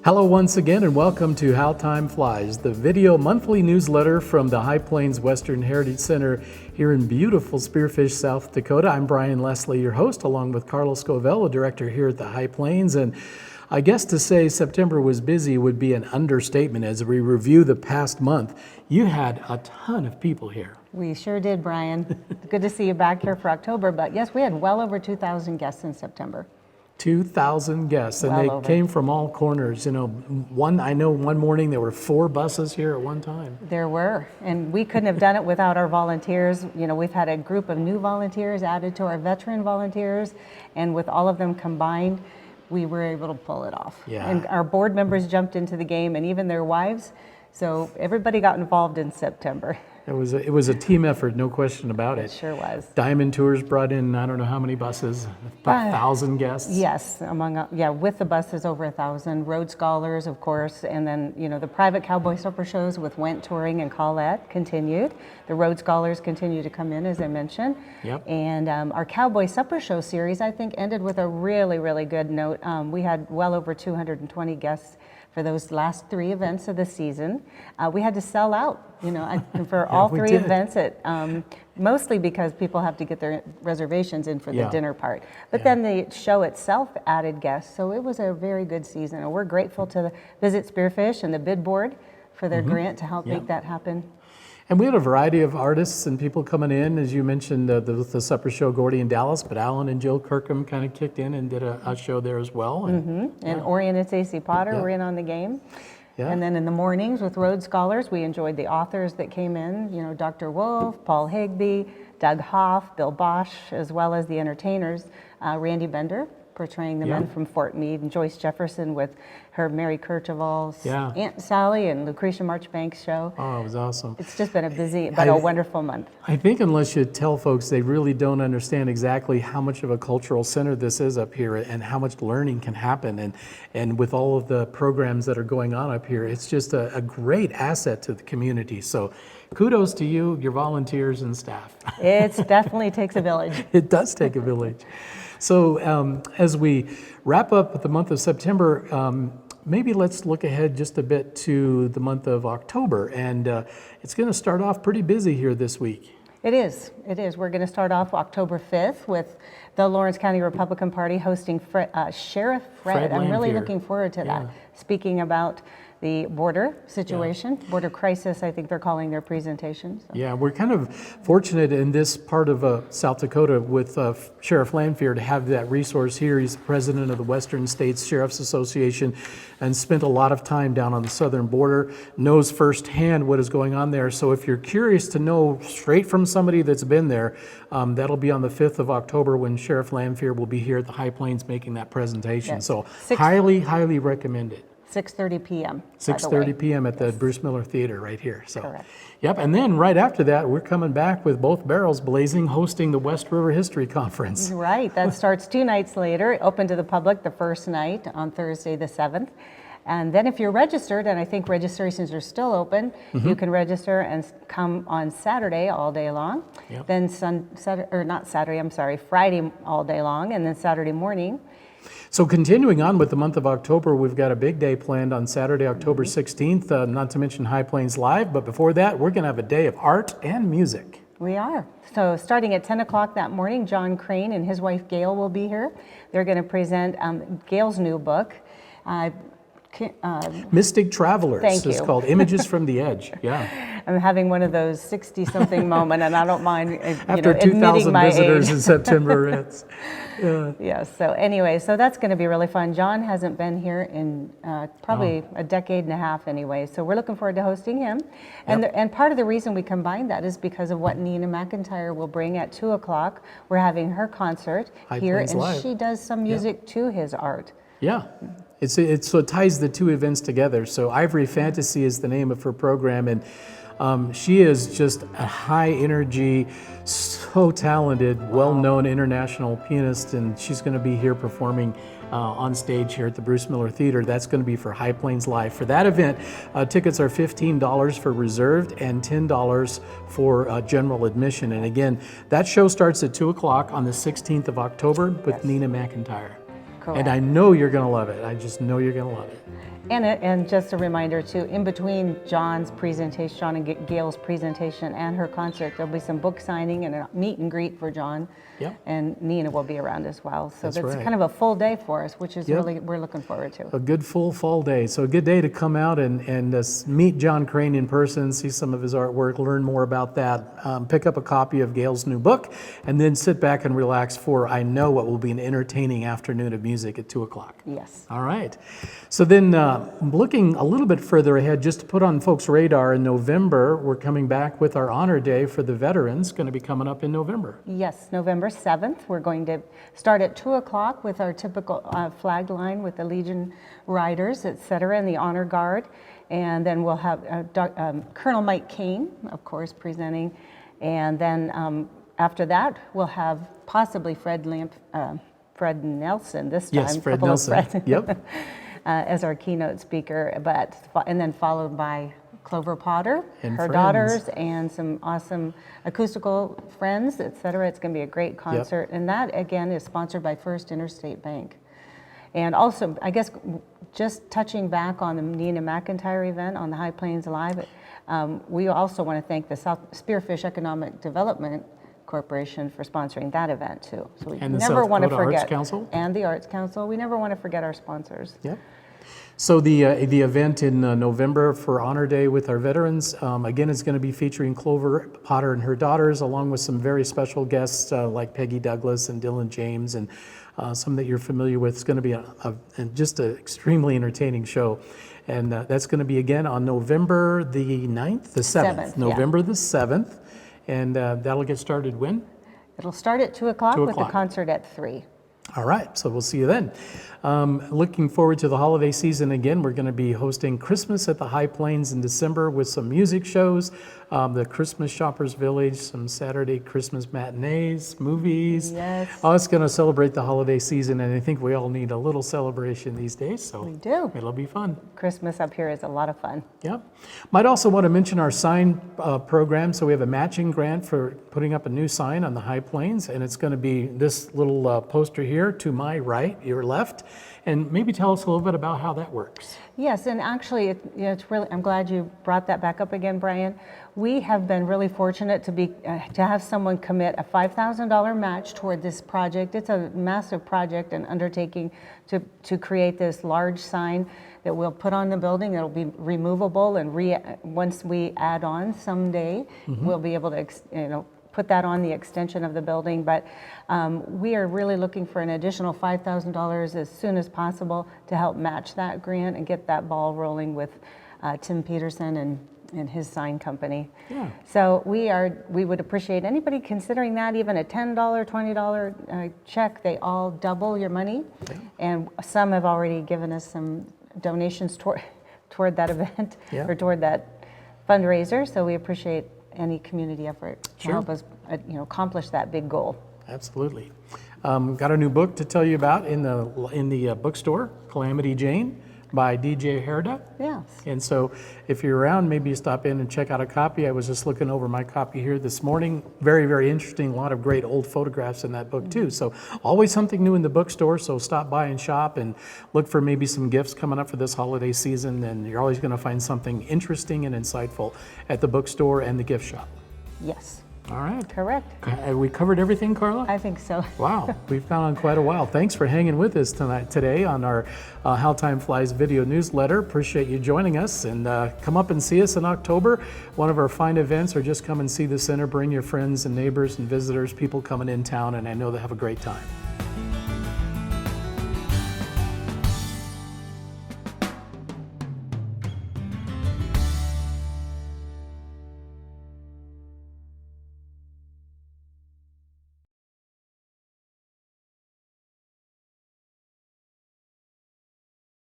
Hello once again and welcome to How Time Flies, the video monthly newsletter from the High Plains Western Heritage Center here in beautiful Spearfish, South Dakota. I'm Brian Leslie, your host, along with Carlos Scovell, director here at the High Plains. And I guess to say September was busy would be an understatement. As we review the past month, you had a ton of people here. We sure did, Brian. Good to see you back here for October, but yes, we had well over 2,000 guests in September. 2,000 guests, and they came from all corners. You know, I know one morning there were 4 buses here at one time. There were, and we couldn't have done it without our volunteers. You know, we've had a group of new volunteers added to our veteran volunteers, and with all of them combined, we were able to pull it off. Yeah. And our board members jumped into the game, and even their wives. So everybody got involved in September. It was a team effort, no question about it. It sure was. Diamond Tours brought in, I don't know how many buses, about 1,000 guests? Yes, with the buses over 1,000. Road Scholars, of course, and then, you know, the private cowboy supper shows with Went Touring and Colette continued. The Road Scholars continue to come in, as I mentioned. Yep. And our Cowboy Supper Show series, I think, ended with a really, really good note. We had well over 220 guests for those last 3 events of the season. We had to sell out, you know, for all 3 events, mostly because people have to get their reservations in for the dinner part. But then the show itself added guests, so it was a very good season. And we're grateful to Visit Spearfish and the bid board for their grant to help make that happen. And we had a variety of artists and people coming in, as you mentioned, the supper show, Gordy and Dallas, but Alan and Jill Kirkham kind of kicked in and did a show there as well. And, and Orion and Stacey Potter were in on the game. Yeah. And then in the mornings with Road Scholars, we enjoyed the authors that came in, you know, Dr. Wolf, Paul Higby, Doug Hoff, Bill Bosch, as well as the entertainers, Randy Bender, portraying the men from Fort Meade, and Joyce Jefferson with her Mary Kercheval's Aunt Sally and Lucretia Marchbank's show. Oh, it was awesome. It's just been a busy, but a wonderful month. I think unless you tell folks, they really don't understand exactly how much of a cultural center this is up here and how much learning can happen. And with all of the programs that are going on up here, it's just a great asset to the community. So kudos to you, your volunteers and staff. It definitely takes a village. It does take a village. So as we wrap up the month of September, maybe let's look ahead just a bit to the month of October. And it's going to start off pretty busy here this week. It is. We're going to start off October 5th with the Lawrence County Republican Party hosting Sheriff Fred. I'm really looking forward to that. Speaking about the border situation, border crisis, I think they're calling their presentation. So. Yeah, we're kind of fortunate in this part of South Dakota with Sheriff Lanphier to have that resource here. He's the president of the Western States Sheriff's Association and spent a lot of time down on the southern border, knows firsthand what is going on there. So if you're curious to know straight from somebody that's been there, that'll be on the 5th of October when Sheriff Lanphier will be here at the High Plains making that presentation. Yes. So highly recommend it. 6:30 p.m. 6:30 p.m. at the Bruce Miller Theater right here. So, correct. Yep, and then right after that, we're coming back with both barrels blazing, hosting the West River History Conference. Right, that starts 2 nights later, open to the public the first night on Thursday the 7th. And then if you're registered, and I think registrations are still open, you can register and come on Saturday all day long. Yep. Then Friday all day long, and then Saturday morning. So continuing on with the month of October, we've got a big day planned on Saturday, October 16th, not to mention High Plains Live, but before that, we're going to have a day of art and music. We are. So starting at 10 o'clock that morning, John Crane and his wife Gail will be here. They're going to present Gail's new book, Mystic Travelers. Thank you. It's called Images from the Edge. Yeah. I'm having one of those 60-something moment, and I don't mind after 2,000 visitors in September. Yes. So anyway, so that's going to be really fun. John hasn't been here in probably a decade and a half anyway, so we're looking forward to hosting him. And and part of the reason we combined that is because of what Nina McIntyre will bring at 2 o'clock. We're having her concert here, and Live. She does some music to his art. Yeah. So it ties the 2 events together. So Ivory Fantasy is the name of her program, and she is just a high energy, so talented, well-known international pianist, and she's going to be here performing on stage here at the Bruce Miller Theater. That's going to be for High Plains Live. For that event, tickets are $15 for reserved and $10 for general admission. And again, that show starts at 2 o'clock on the 16th of October with Nina McIntyre. Correct. And I know you're going to love it. I just know you're going to love it. And just a reminder too, in between John's presentation, John and Gail's presentation and her concert, there'll be some book signing and a meet and greet for John. Yep. And Nina will be around as well. So that's right. kind of a full day for us, which is Yep. really, we're looking forward to. A good full fall day. So a good day to come out and meet John Crane in person, see some of his artwork, learn more about that, pick up a copy of Gail's new book, and then sit back and relax for, I know, what will be an entertaining afternoon of music at 2 o'clock. Yes. All right. So then looking a little bit further ahead, just to put on folks' radar, in November, we're coming back with our Honor Day for the veterans, going to be coming up in November. Yes, November 7th. We're going to start at 2 o'clock with our typical flag line with the Legion Riders, et cetera, and the Honor Guard. And then we'll have Colonel Mike Kane, of course, presenting. And then after that, we'll have possibly Fred Nelson this time. Yes, Fred Nelson. Yep. As our keynote speaker, and then followed by Clover Potter, And her friends. daughters, and some awesome acoustical friends, et cetera. It's going to be a great concert. And that, again, is sponsored by First Interstate Bank. And also, I guess, just touching back on the Nina McIntyre event on the High Plains Live, we also want to thank the Spearfish Economic Development Corporation for sponsoring that event, too. So we And the never South want to Dakota forget. Arts Council? And the Arts Council. We never want to forget our sponsors. Yep. So the event in November for Honor Day with our veterans, again, is going to be featuring Clover Potter and her daughters, along with some very special guests like Peggy Douglas and Dylan James, and some that you're familiar with. It's going to be just an extremely entertaining show. And that's going to be, again, on November the 9th, the 7th. November the 7th. And that'll get started when? It'll start at 2 o'clock 2 with the o'clock. concert at 3. All right, so we'll see you then. Looking forward to the holiday season again. We're going to be hosting Christmas at the High Plains in December with some music shows, the Christmas Shoppers Village, some Saturday Christmas matinees, movies. Yes. Oh, it's going to celebrate the holiday season, and I think we all need a little celebration these days, so We do. it'll be fun. Christmas up here is a lot of fun. Yep. Might also want to mention our sign program. So we have a matching grant for putting up a new sign on the High Plains, and it's going to be this little poster here to my right, your left. And maybe tell us a little bit about how that works. Yes, and actually, it's really. I'm glad you brought that back up again, Brian. We have been really fortunate to have someone commit a $5,000 match toward this project. It's a massive project and undertaking to create this large sign that we'll put on the building. It'll be removable, and once we add on someday, we'll be able to put that on the extension of the building. But we are really looking for an additional $5,000 as soon as possible to help match that grant and get that ball rolling with Tim Peterson and his sign company. Yeah. So we would appreciate anybody considering that, even a $10, $20 check. They all double your money. Yeah. And some have already given us some donations toward that event, Yeah. or toward that fundraiser. So we appreciate any community effort to Sure. help us accomplish that big goal. Absolutely. Got a new book to tell you about in the bookstore, Calamity Jane by DJ Herda. Yes. And so if you're around, maybe you stop in and check out a copy. I was just looking over my copy here this morning. Very, very interesting. A lot of great old photographs in that book too. So always something new in the bookstore. So stop by and shop and look for maybe some gifts coming up for this holiday season. And you're always going to find something interesting and insightful at the bookstore and the gift shop. Yes. All right. Correct. Have we covered everything, Carla? I think so. Wow, we've gone on quite a while. Thanks for hanging with us today on our How Time Flies video newsletter. Appreciate you joining us, and come up and see us in October. One of our fine events, or just come and see the center. Bring your friends and neighbors and visitors, people coming in town, and I know they'll have a great time.